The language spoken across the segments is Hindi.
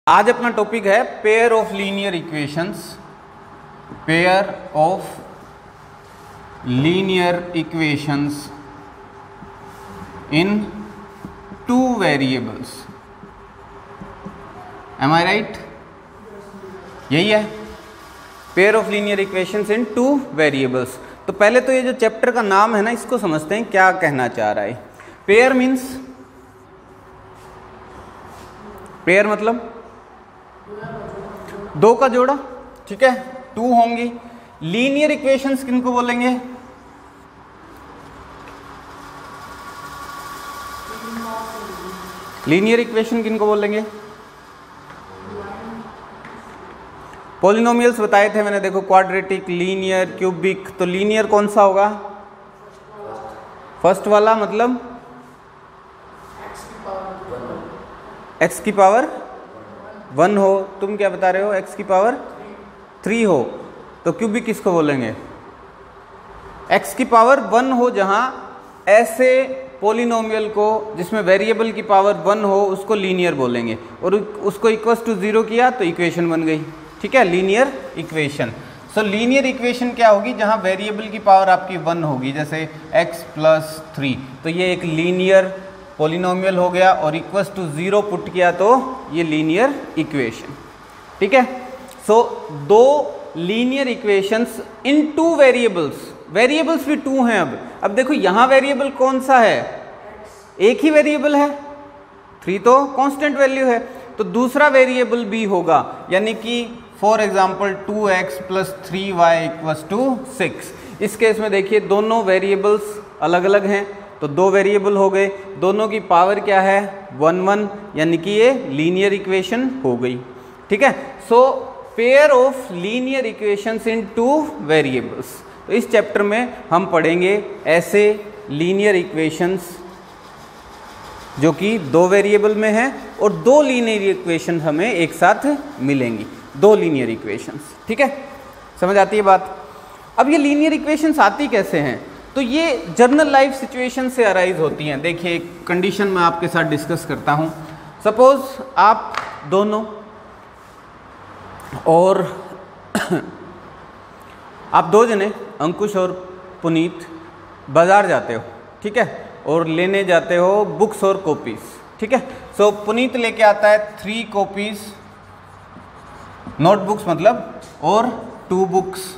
आज अपना टॉपिक है pair of linear equations, pair of linear equations in two variables. Am I right? यही है pair of linear equations in two variables. तो पहले तो ये जो चैप्टर का नाम है ना, इसको समझते हैं क्या कहना चाह रहा है। पेयर मीन्स, पेयर मतलब दो का जोड़ा, ठीक है, टू होंगी। लीनियर इक्वेशंस किनको बोलेंगे? लीनियर इक्वेशन किनको बोलेंगे? पॉलिनोमियल्स बताए थे मैंने, देखो क्वाड्रेटिक, लीनियर, क्यूबिक। तो लीनियर कौन सा होगा? फर्स्ट वाला, मतलब x की पावर 1 हो। तुम क्या बता रहे हो? x की पावर 3 हो। तो क्यूबिक किसको बोलेंगे? x की पावर 1 हो, जहां ऐसे पॉलिनोमियल को जिसमें वेरिएबल की पावर 1 हो उसको लीनियर बोलेंगे, और उसको इक्वल्स टू 0 किया तो इक्वेशन बन गई, ठीक है, लीनियर इक्वेशन। सो लीनियर इक्वेशन क्या होगी? जहां वेरिएबल की पावर आपकी 1 होगी, जैसे x + 3, तो ये एक लीनियर पॉलिनोमियल हो गया, और इक्वल्स टू 0 पुट किया तो ये लीनियर इक्वेशन, ठीक है। सो दो linear equations in two variables, variables भी 2 हैं। अब देखो यहां वेरिएबल कौन सा है? एक ही वेरिएबल है, 3 तो कांस्टेंट वैल्यू है, तो दूसरा वेरिएबल भी होगा, यानी कि फॉर एग्जाम्पल 2x + 3y = 6। इस केस में देखिए दोनों वेरिएबल्स अलग अलग हैं, तो दो वेरिएबल हो गए, दोनों की पावर क्या है? 1 1, यानी कि ये लीनियर इक्वेशन हो गई, ठीक है। So pair of linear equations in two variables. तो इस चैप्टर में हम पढ़ेंगे ऐसे लीनियर इक्वेशंस जो कि दो वेरिएबल में है, और दो लीनियर इक्वेशन हमें एक साथ मिलेंगी, दो लीनियर इक्वेशंस, ठीक है। समझ आती है बात? अब ये लीनियर इक्वेशंस आती कैसे हैं? तो ये जनरल लाइफ सिचुएशन से अराइज होती हैं। देखिए एक कंडीशन मैं आपके साथ डिस्कस करता हूँ। सपोज आप दोनों और आप दो जने, अंकुश और पुनीत, बाजार जाते हो, ठीक है, और लेने जाते हो बुक्स और कॉपीज, ठीक है। सो पुनीत लेके आता है 3 कॉपीज, नोटबुक्स मतलब, और 2 बुक्स,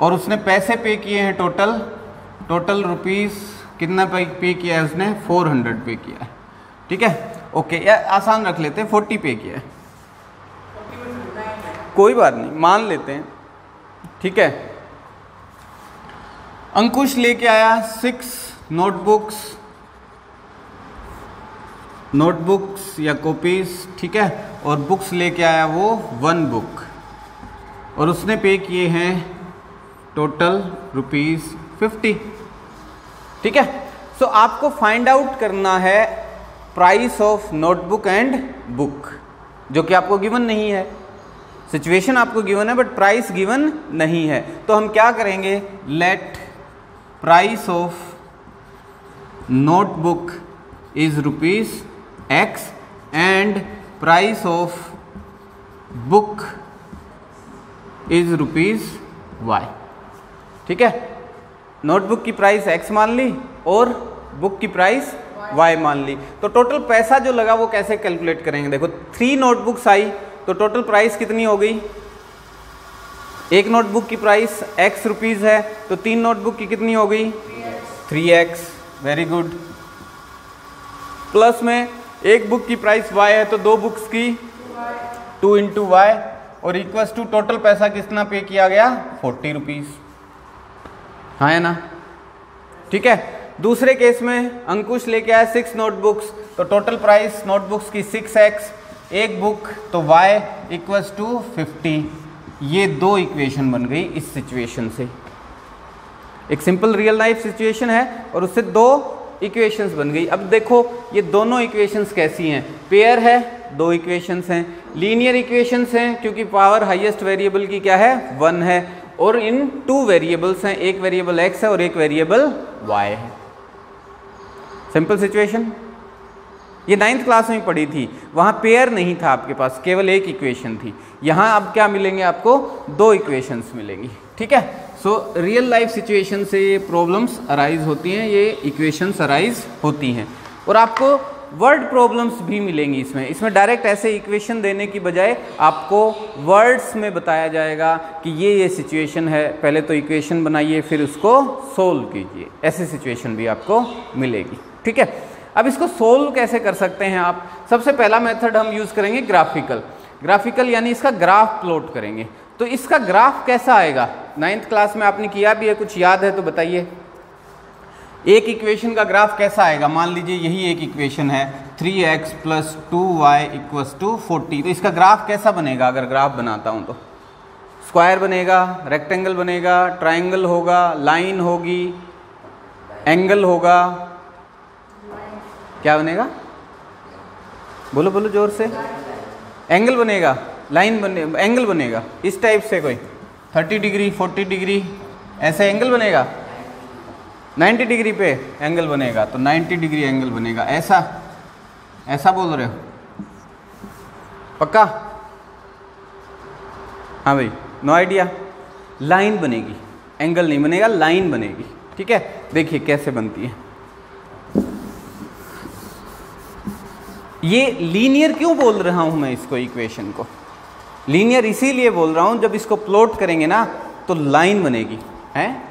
और उसने पैसे पे किए हैं टोटल रुपीस कितना पे किया है उसने? 400 पे किया है, ठीक है। ओके, या आसान रख लेते हैं 40 पे किया है, कोई बात नहीं, मान लेते हैं, ठीक है। अंकुश लेके आया 6 नोटबुक्स या कॉपीज, ठीक है, और बुक्स लेके आया वो 1 बुक, और उसने पे किए हैं टोटल रुपीस 50, ठीक है। सो आपको फाइंड आउट करना है price of notebook and book, जो कि आपको गिवन नहीं है। सिचुएशन आपको गिवन है बट प्राइस गिवन नहीं है। तो हम क्या करेंगे? Late price of notebook is rupees x and price of book is rupees y, ठीक है। नोटबुक की प्राइस x मान ली और बुक की प्राइस y मान ली। तो टोटल पैसा जो लगा वो कैसे कैलकुलेट करेंगे? देखो 3 नोटबुक्स आई तो टोटल प्राइस कितनी हो गई? एक नोटबुक की प्राइस x रुपीस है, तो 3 नोटबुक की कितनी हो गई? 3x, very good. प्लस में एक बुक की प्राइस y है, तो 2 बुक्स की 2 × y, और इक्वल्स टू टोटल पैसा कितना पे किया गया? 40 रुपीस, हाँ है ना, ठीक है। दूसरे केस में अंकुश लेके आया 6 नोटबुक्स, तो टोटल प्राइस नोटबुक्स की 6x, एक बुक तो y = 50। ये 2 इक्वेशन बन गई इस सिचुएशन से। एक सिंपल रियल लाइफ सिचुएशन है और उससे 2 इक्वेशंस बन गई। अब देखो ये दोनों इक्वेशंस कैसी हैं? पेयर है, 2 इक्वेशंस हैं। लीनियर इक्वेशंस हैं क्योंकि पावर हाईएस्ट वेरिएबल की क्या है? 1 है, और इन 2 वेरिएबल्स हैं, एक वेरिएबल x है और एक वेरिएबल y है। सिंपल सिचुएशन, ये 9th क्लास में पढ़ी थी, वहाँ पेयर नहीं था आपके पास, केवल एक इक्वेशन थी। यहाँ अब क्या मिलेंगे आपको, 2 इक्वेशंस मिलेंगी। ठीक है, सो रियल लाइफ सिचुएशन से ये प्रॉब्लम्स अराइज होती हैं, ये इक्वेशंस अराइज होती हैं। और आपको वर्ड प्रॉब्लम्स भी मिलेंगी इसमें डायरेक्ट ऐसे इक्वेशन देने की बजाय आपको वर्ड्स में बताया जाएगा कि ये सिचुएशन है, पहले तो इक्वेशन बनाइए फिर उसको सोल्व कीजिए, ऐसी सिचुएशन भी आपको मिलेगी। ठीक है, अब इसको सोल्व कैसे कर सकते हैं आप, सबसे पहला मेथड हम यूज़ करेंगे ग्राफिकल यानी इसका ग्राफ प्लॉट करेंगे। तो इसका ग्राफ कैसा आएगा, 9th क्लास में आपने किया भी है, कुछ याद है तो बताइए। एक इक्वेशन का ग्राफ कैसा आएगा, मान लीजिए यही एक इक्वेशन है 3x + 2y = 40, तो इसका ग्राफ कैसा बनेगा, अगर ग्राफ बनाता हूँ तो स्क्वायर बनेगा, रेक्टेंगल बनेगा, ट्राइंगल होगा, लाइन होगी, एंगल होगा, क्या बनेगा, बोलो बोलो जोर से, एंगल बनेगा, एंगल बनेगा, इस टाइप से कोई 30 डिग्री 40 डिग्री ऐसे एंगल बनेगा, 90 डिग्री पे एंगल बनेगा, तो 90 डिग्री एंगल बनेगा, ऐसा बोल रहे हो, पक्का? हाँ भाई, नो आइडिया। लाइन बनेगी, एंगल नहीं बनेगा, लाइन बनेगी। ठीक है, देखिए कैसे बनती है। ये लीनियर क्यों बोल रहा हूं मैं इसको, इक्वेशन को लीनियर इसीलिए बोल रहा हूं, जब इसको प्लॉट करेंगे ना तो लाइन बनेगी, हैं?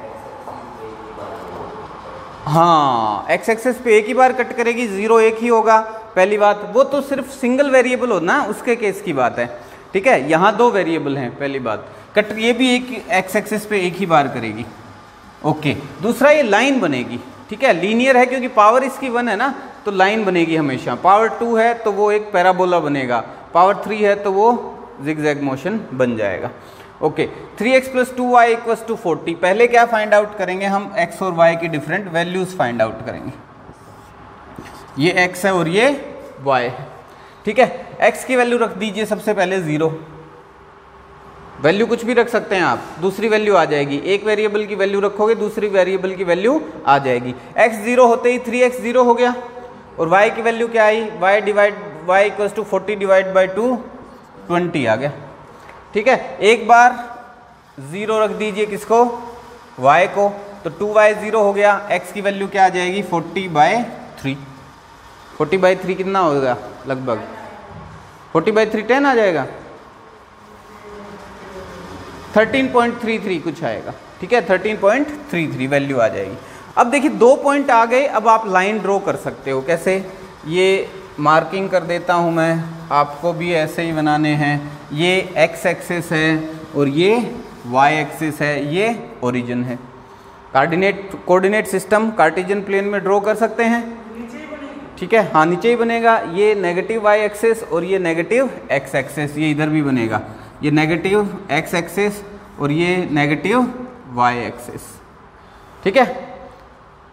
हाँ, एक्स एक्सेस पे एक ही बार कट करेगी, 0 एक ही होगा, पहली बात। वो तो सिर्फ सिंगल वेरिएबल हो ना, उसके केस की बात है। ठीक है, यहाँ 2 वेरिएबल हैं, पहली बात। कट ये भी एक एक्स एक्सेस पे एक ही बार करेगी। ओके, दूसरा ये लाइन बनेगी। ठीक है, लीनियर है क्योंकि पावर इसकी 1 है ना, तो लाइन बनेगी हमेशा। पावर 2 है तो वो एक पैराबोला बनेगा, पावर 3 है तो वो जिगजैग मोशन बन जाएगा। Okay, 3x + 2y = 40। पहले क्या फाइंड आउट करेंगे हम, x और y की डिफरेंट वैल्यूज फाइंड आउट करेंगे। ये x है और ये y है। ठीक है, x की वैल्यू रख दीजिए सबसे पहले 0, वैल्यू कुछ भी रख सकते हैं आप, दूसरी वैल्यू आ जाएगी। एक वेरिएबल की वैल्यू रखोगे, दूसरी वेरिएबल की वैल्यू आ जाएगी। x 0 होते ही 3x 0 हो गया, और y की वैल्यू क्या आई, y = 40 / 2 20 आ गया। ठीक है, एक बार 0 रख दीजिए किसको, y को, तो 2y 0 हो गया। x की वैल्यू क्या आ जाएगी, 40/3। 40/3 कितना होगा लगभग, 40/3 10 आ जाएगा, 13.33 कुछ आएगा। ठीक है, 13.33 वैल्यू आ जाएगी। अब देखिए 2 पॉइंट आ गए, अब आप लाइन ड्रॉ कर सकते हो। कैसे, ये मार्किंग कर देता हूँ मैं, आपको भी ऐसे ही बनाने हैं। ये x एक्सिस है और ये y एक्सिस है, ये ओरिजिन है। कोऑर्डिनेट सिस्टम कार्टेशियन प्लेन में ड्रॉ कर सकते हैं। ठीक है, हाँ नीचे ही बनेगा। ये नेगेटिव y एक्सिस और ये नेगेटिव x एक्सिस, ये इधर भी बनेगा। ये नेगेटिव x एक्सिस और ये नेगेटिव y एक्सिस। ठीक है,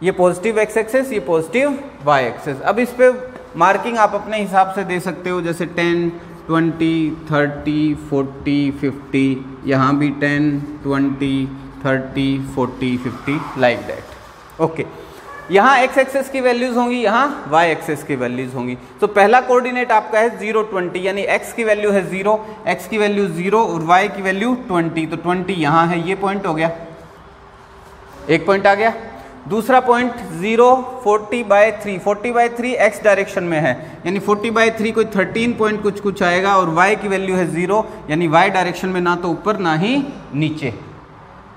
ये पॉजिटिव x एक्सिस, ये पॉजिटिव y एक्सिस। अब इस पे मार्किंग आप अपने हिसाब से दे सकते हो, जैसे 10, 20, 30, 40, 50, यहाँ भी 10, 20, 30, 40, 50 लाइक दैट। ओके, यहाँ x एक्सिस की वैल्यूज होंगी, यहाँ y एक्सिस की वैल्यूज होंगी। तो पहला कोऑर्डिनेट आपका है 0, 20, यानी x की वैल्यू है 0, x की वैल्यू 0 और y की वैल्यू 20, तो 20 यहाँ है, ये पॉइंट हो गया, एक पॉइंट आ गया। दूसरा पॉइंट 0, 40/3, 40/3 x डायरेक्शन में है, यानी 40/3 कोई 13 पॉइंट कुछ आएगा, और y की वैल्यू है 0, यानी y डायरेक्शन में ना तो ऊपर ना ही नीचे।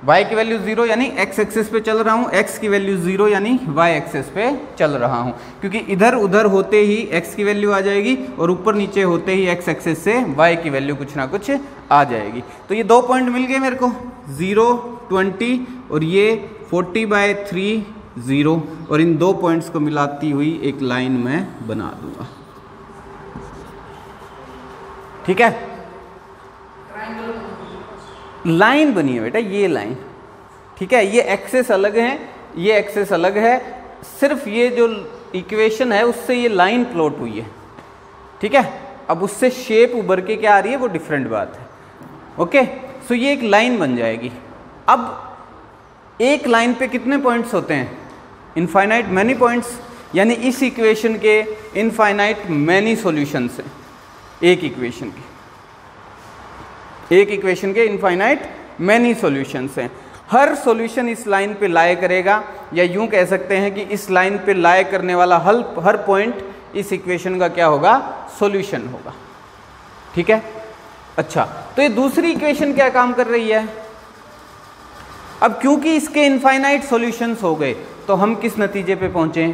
y की वैल्यू 0 यानी x एक्सिस पे चल रहा हूँ, x की वैल्यू 0 यानी y एक्सिस पे चल रहा हूँ, क्योंकि इधर उधर होते ही x की वैल्यू आ जाएगी और ऊपर नीचे होते ही x एक्सिस से y की वैल्यू कुछ ना कुछ आ जाएगी। तो ये 2 पॉइंट मिल गए मेरे को, 0, 20 और ये 40/3, 0, और इन 2 पॉइंट्स को मिलाती हुई एक लाइन मैं बना दूंगा। ठीक है, लाइन बनी है बेटा, ये लाइन। ठीक है, ये एक्सेस अलग है, ये एक्सेस अलग है, सिर्फ ये जो इक्वेशन है उससे ये लाइन प्लॉट हुई है। ठीक है, अब उससे शेप उभर के क्या आ रही है वो डिफरेंट बात है। ओके, सो ये एक लाइन बन जाएगी। अब एक लाइन पे कितने पॉइंट्स होते हैं, इनफाइनाइट मैनी पॉइंट्स, यानी इस इक्वेशन के इनफाइनाइट मैनी सॉल्यूशंस हैं, एक इक्वेशन के इनफाइनाइट मैनी सॉल्यूशंस हैं। हर सॉल्यूशन इस लाइन पे लाए करेगा, या यूं कह सकते हैं कि इस लाइन पे लाए करने वाला हर पॉइंट इस इक्वेशन का क्या होगा, सॉल्यूशन होगा। ठीक है, अच्छा, तो ये दूसरी इक्वेशन क्या काम कर रही है? अब क्योंकि इसके इनफाइनाइट सॉल्यूशंस हो गए तो हम किस नतीजे पे पहुंचे,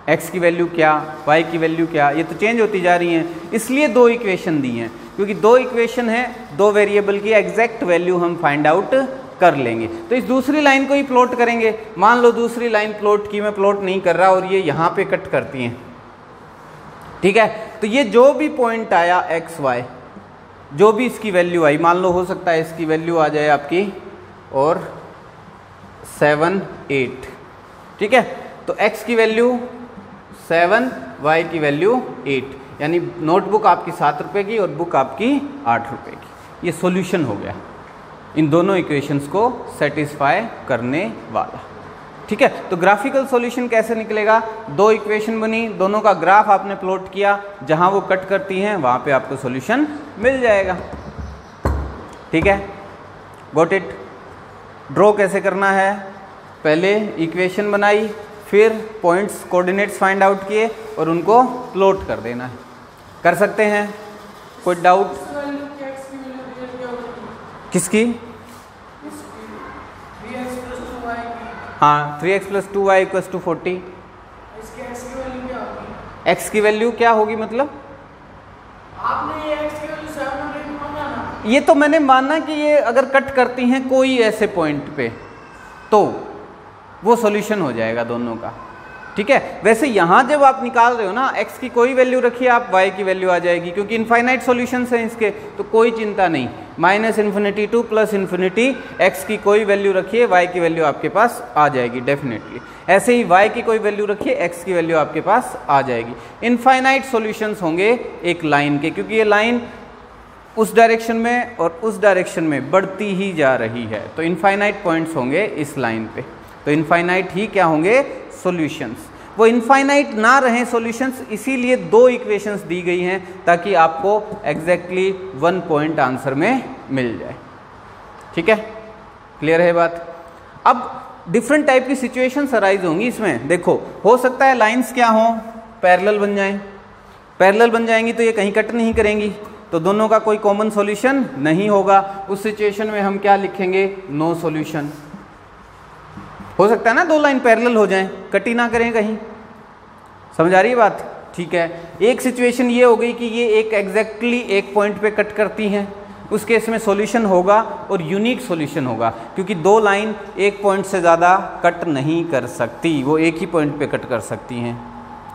x की वैल्यू क्या, y की वैल्यू क्या, ये तो चेंज होती जा रही हैं, इसलिए दो इक्वेशन दी हैं। क्योंकि दो इक्वेशन है, दो वेरिएबल की एग्जैक्ट वैल्यू हम फाइंड आउट कर लेंगे। तो इस दूसरी लाइन को ही प्लॉट करेंगे। मान लो दूसरी लाइन प्लॉट की, मैं प्लॉट नहीं कर रहा और ये यहाँ पे कट करती हैं। ठीक है, तो ये जो भी पॉइंट आया x y, जो भी इसकी वैल्यू आई, मान लो हो सकता है इसकी वैल्यू आ जाए आपकी और 7 8। ठीक है, तो x की वैल्यू 7, y की वैल्यू 8, यानी नोटबुक आपकी 7 रुपये की और बुक आपकी 8 रुपये की। ये सॉल्यूशन हो गया इन दोनों इक्वेशंस को सेटिस्फाई करने वाला। ठीक है, तो ग्राफिकल सॉल्यूशन कैसे निकलेगा? दो इक्वेशन बनी, दोनों का ग्राफ आपने प्लॉट किया, जहां वो कट करती हैं वहां पे आपको सॉल्यूशन मिल जाएगा। ठीक है, गॉट इट। ड्रॉ कैसे करना है? पहले इक्वेशन बनाई, फिर पॉइंट्स कोऑर्डिनेट्स फाइंड आउट किए और उनको प्लॉट कर देना है। कर सकते हैं? कोई डाउट? किसकी? हाँ, 3x + 2y = 40। x की वैल्यू क्या होगी? मतलब आपने ये x की वैल्यू 7 और 8 माना ना? ये तो मैंने माना कि ये अगर कट करती हैं कोई ऐसे पॉइंट पे तो वो सॉल्यूशन हो जाएगा दोनों का। ठीक है, वैसे यहाँ जब आप निकाल रहे हो ना, x की कोई वैल्यू रखिए आप, y की वैल्यू आ जाएगी, क्योंकि इनफाइनाइट सॉल्यूशंस हैं इसके, तो कोई चिंता नहीं। -∞ to +∞, x की कोई वैल्यू रखिए, y की वैल्यू आपके पास आ जाएगी डेफिनेटली। ऐसे ही y की कोई वैल्यू रखिए, x की वैल्यू आपके पास आ जाएगी। इनफाइनाइट सॉल्यूशंस होंगे एक लाइन के, क्योंकि ये लाइन उस डायरेक्शन में और उस डायरेक्शन में बढ़ती ही जा रही है, तो इनफाइनाइट पॉइंट्स होंगे इस लाइन पे। तो इनफाइनाइट ही क्या होंगे? सॉल्यूशंस। वो इनफाइनाइट ना रहें सॉल्यूशंस, इसीलिए दो इक्वेशंस दी गई हैं ताकि आपको एग्जैक्टली 1 पॉइंट आंसर में मिल जाए। ठीक है, क्लियर है बात? अब डिफरेंट टाइप की सिचुएशंस अराइज होंगी इसमें। देखो, हो सकता है लाइंस क्या हों, पैरेलल बन जाएं। पैरेलल बन जाएंगी तो ये कहीं कट नहीं करेंगी, तो दोनों का कोई कॉमन सॉल्यूशन नहीं होगा। उस सिचुएशन में हम क्या लिखेंगे? No solution. हो सकता है ना दो लाइन पैरेलल हो जाएं, कट ही ना करें कहीं। समझ आ रही है बात? ठीक है, एक सिचुएशन ये हो गई कि ये एक एग्जैक्टली एक पॉइंट पे कट करती हैं, उस केस में सॉल्यूशन होगा और यूनिक सॉल्यूशन होगा, क्योंकि दो लाइन एक पॉइंट से ज़्यादा कट नहीं कर सकती, वो एक ही पॉइंट पे कट कर सकती हैं।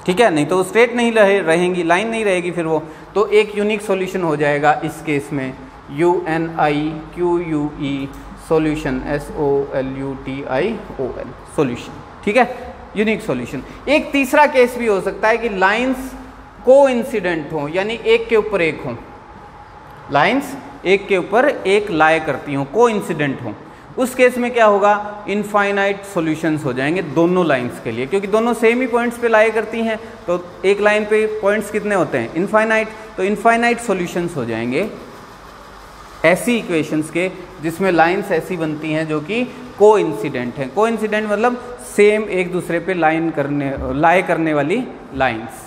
ठीक है, नहीं तो स्ट्रेट नहीं रहेंगी, लाइन नहीं रहेगी फिर वो, तो एक यूनिक सॉल्यूशन हो जाएगा इस केस में, UNIQUE सॉल्यूशन, SOLUTION सॉल्यूशन। ठीक है, यूनिक सॉल्यूशन। एक तीसरा केस भी हो सकता है कि लाइंस कोइंसिडेंट हो, यानी एक के ऊपर एक हो, लाइंस एक के ऊपर एक लाए करती हो, कोइंसिडेंट हो। उस केस में क्या होगा? इनफाइनाइट सॉल्यूशंस हो जाएंगे दोनों लाइंस के लिए, क्योंकि दोनों सेम ही पॉइंट्स पे लाए करती हैं, तो एक लाइन पे पॉइंट्स कितने होते हैं? इनफाइनाइट। तो इनफाइनाइट सॉल्यूशंस हो जाएंगे ऐसी इक्वेशंस के जिसमें लाइंस ऐसी बनती हैं जो कि कोइंसिडेंट हैं। कोइंसिडेंट मतलब सेम एक दूसरे पे लाए करने वाली लाइंस।